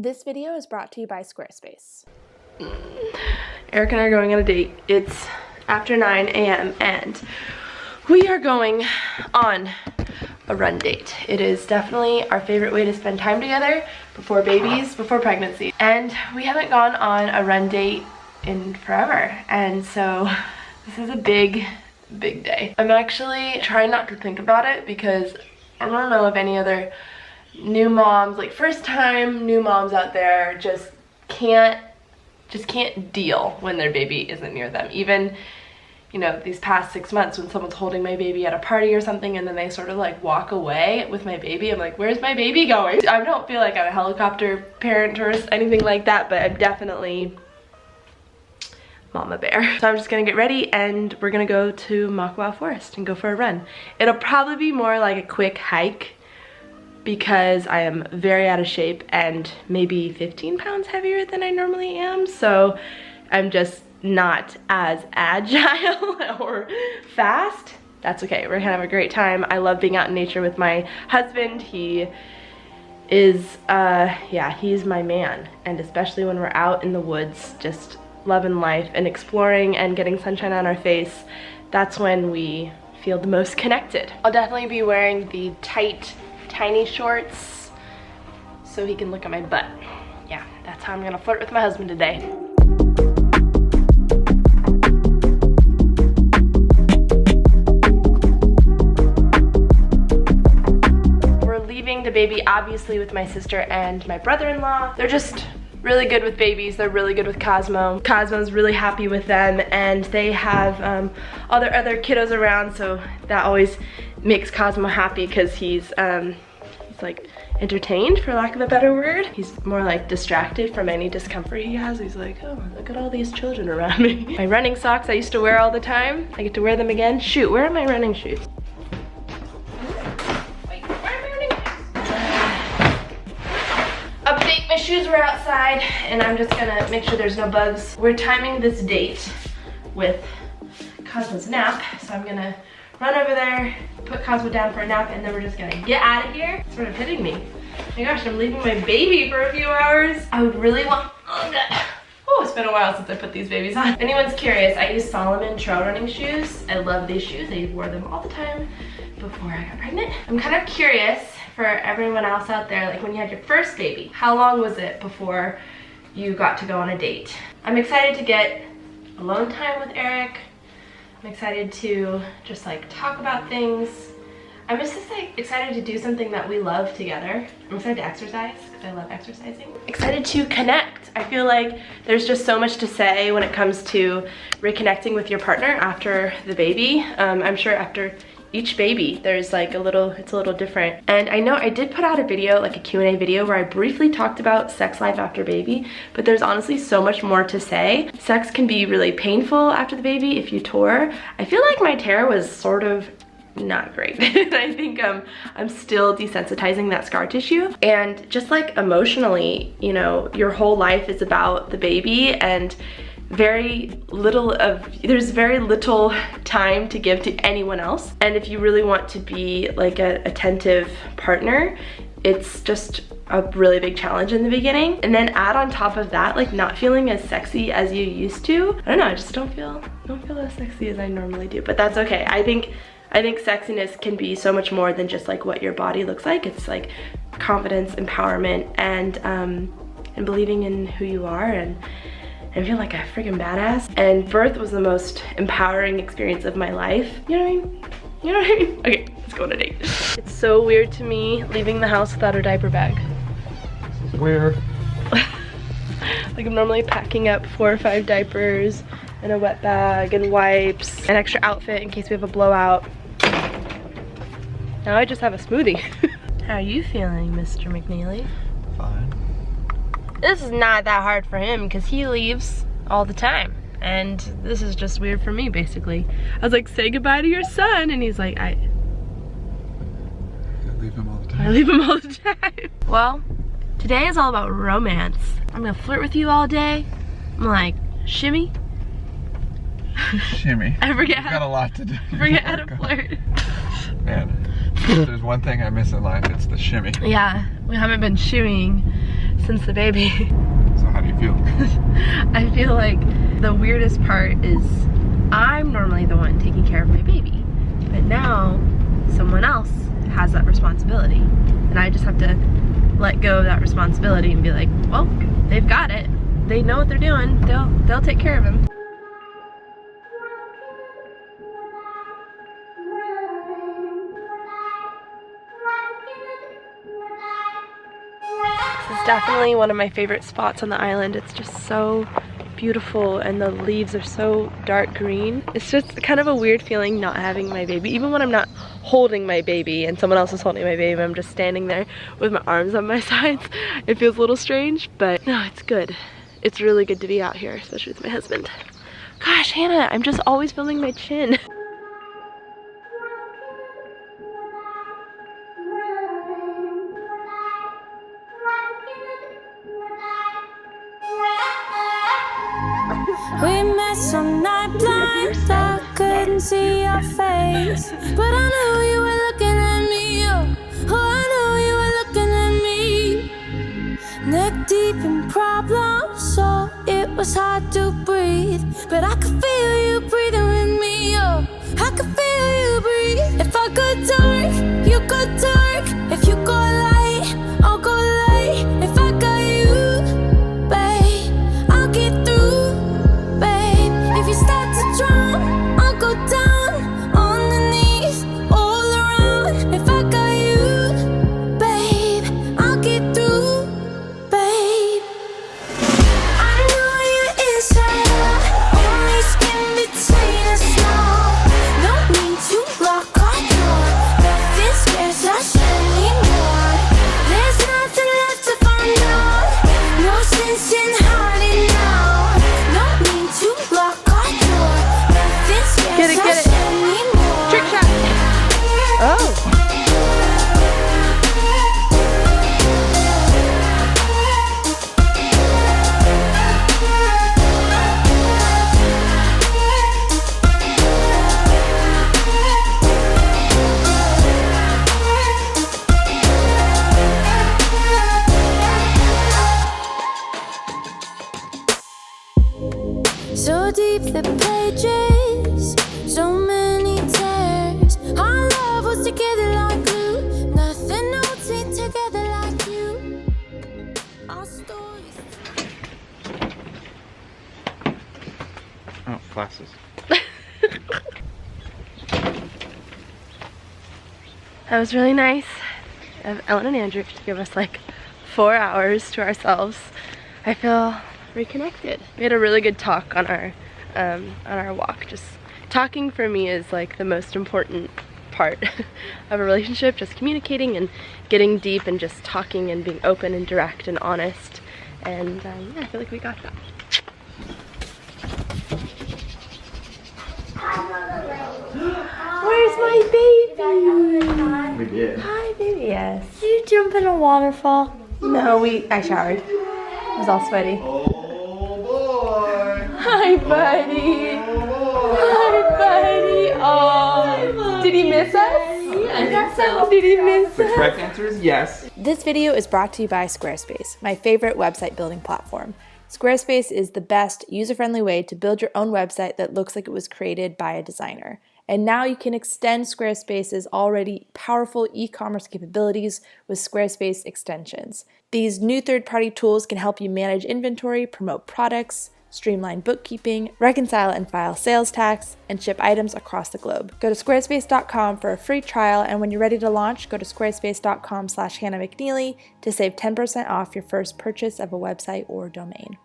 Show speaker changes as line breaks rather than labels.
This video is brought to you by Squarespace.
Eric and I are going on a date. It's after 9 a.m. and we are going on a run date. It is definitely our favorite way to spend time together before babies, before pregnancy. And we haven't gone on a run date in forever. And so this is a big day. I'm actually trying not to think about it because I don't know if any other new moms, like first time new moms out there just can't deal when their baby isn't near them. Even, you know, these past 6 months when someone's holding my baby at a party or something and then they sort of like walk away with my baby, I'm like, where's my baby going? I don't feel like I'm a helicopter parent or anything like that, but I'm definitely mama bear. So I'm just gonna get ready and we're gonna go to Makwa Forest and go for a run. It'll probably be more like a quick hike because I am very out of shape and maybe 15 pounds heavier than I normally am. So I'm just not as agile or fast. That's okay, we're gonna have a great time. I love being out in nature with my husband. He is, yeah, he's my man. And especially when we're out in the woods, just loving life and exploring and getting sunshine on our face, that's when we feel the most connected. I'll definitely be wearing the tight, tiny shorts so he can look at my butt. Yeah, that's how I'm gonna flirt with my husband today. We're leaving the baby obviously with my sister and my brother-in-law. They're just really good with babies. They're really good with Cosmo. Cosmo's really happy with them and they have all their other kiddos around, so that always makes Cosmo happy because he's like entertained, for lack of a better word. He's more like distracted from any discomfort he has. He's like, oh, look at all these children around me. My running socks I used to wear all the time, I get to wear them again. Shoot, where are my running shoes? Wait, where are my running shoes? Update, my shoes were outside and I'm just gonna make sure there's no bugs. We're timing this date with Cosmo's nap, so I'm gonna run over there, put Cosmo down for a nap, and then we're just gonna get out of here. It's sort of hitting me. Oh my gosh, I'm leaving my baby for a few hours. I would really want, oh, it's been a while since I put these babies on. If anyone's curious, I use Solomon trail running shoes. I love these shoes. I wore them all the time before I got pregnant. I'm kind of curious for everyone else out there, like when you had your first baby, how long was it before you got to go on a date? I'm excited to get alone time with Eric. I'm excited to just like talk about things. I'm just like excited to do something that we love together. I'm excited to exercise because I love exercising. Excited to connect. I feel like there's just so much to say when it comes to reconnecting with your partner after the baby. I'm sure after each baby there's like it's a little different. And I know I did put out a video, like a Q&A video, where I briefly talked about sex life after baby, but there's honestly so much more to say. Sex can be really painful after the baby if you tore. I feel like my tear was sort of not great. I think I'm still desensitizing that scar tissue. And just like emotionally, you know, your whole life is about the baby and there's very little time to give to anyone else. And if you really want to be like an attentive partner, it's just a really big challenge in the beginning. And then add on top of that, like not feeling as sexy as you used to. I don't know, I just don't feel as sexy as I normally do, but that's okay. I think sexiness can be so much more than just like what your body looks like. It's like confidence, empowerment, and believing in who you are and feel like a freaking badass. And birth was the most empowering experience of my life. You know what I mean? You know what I mean? Okay, let's go on a date. It's so weird to me leaving the house without a diaper bag.
Where?
Like I'm normally packing up 4 or 5 diapers and a wet bag and wipes, an extra outfit in case we have a blowout. Now I just have a smoothie. How are you feeling, Mr. McNeely?
Fine.
This is not that hard for him because he leaves all the time. And this is just weird for me, basically. I was like, say goodbye to your son. And he's like, I
leave him all the time.
I leave him all the time. Well, today is all about romance. I'm gonna flirt with you all day. I'm like, shimmy.
Shimmy.
I forget
You've got a lot to do.
Forget how to flirt.
Man, if there's one thing I miss in life, it's the shimmy.
Yeah, we haven't been shimmying since the baby.
So how do you feel?
I feel like the weirdest part is I'm normally the one taking care of my baby, but now someone else has that responsibility, and I just have to let go of that responsibility and be like, well, they've got it. They know what they're doing. They'll take care of him. This is definitely one of my favorite spots on the island. It's just so beautiful and the leaves are so dark green. It's just kind of a weird feeling not having my baby. Even when I'm not holding my baby and someone else is holding my baby, I'm just standing there with my arms on my sides. It feels a little strange, but no, it's good. It's really good to be out here, especially with my husband. Gosh, Hannah, I'm just always filming my chin.
We met some night blind, I couldn't see your face, but I knew you were looking at me, oh, I knew you were looking at me. Neck deep in problems, so it was hard to breathe, but I could feel you breathing with me, oh, I could feel you breathe. If I go dark, you go dark. If you go light, I'll go light. If I got you, babe, I'll get through. If you start to drown, I'll go down on the knees, all around. If I got you, babe, I'll get through, babe. I know you're inside out, only skin between us now. No need to lock our door, nothing scares us anymore. There's nothing left to find out, no sense in hiding now. No need to lock.
Get it, get it. Trick shot. Oh.
So deep the pages, so many tears. Our love was together like glue. Nothing holds it together like you. Our stories.
Oh, glasses.
That was really nice of Ellen and Andrew to give us like 4 hours to ourselves. I feel reconnected. We had a really good talk on our walk. Just talking for me is like the most important part of a relationship, just communicating and getting deep and just talking and being open and direct and honest. And yeah, I feel like we got that. Where's my baby?
We did.
Hi, baby. Yes.
Did you jump in a waterfall?
No, I showered. It was all sweaty.
Oh boy.
Hi, buddy. Hi, buddy. Oh, did he miss us? I think so. Did he miss
The
us?
correct answer is yes.
This video is brought to you by Squarespace, my favorite website building platform. Squarespace is the best user-friendly way to build your own website that looks like it was created by a designer. And now you can extend Squarespace's already powerful e-commerce capabilities with Squarespace extensions. These new third-party tools can help you manage inventory, promote products, streamline bookkeeping, reconcile and file sales tax, and ship items across the globe. Go to squarespace.com for a free trial, and when you're ready to launch, go to squarespace.com/HannahMcNeely to save 10% off your first purchase of a website or domain.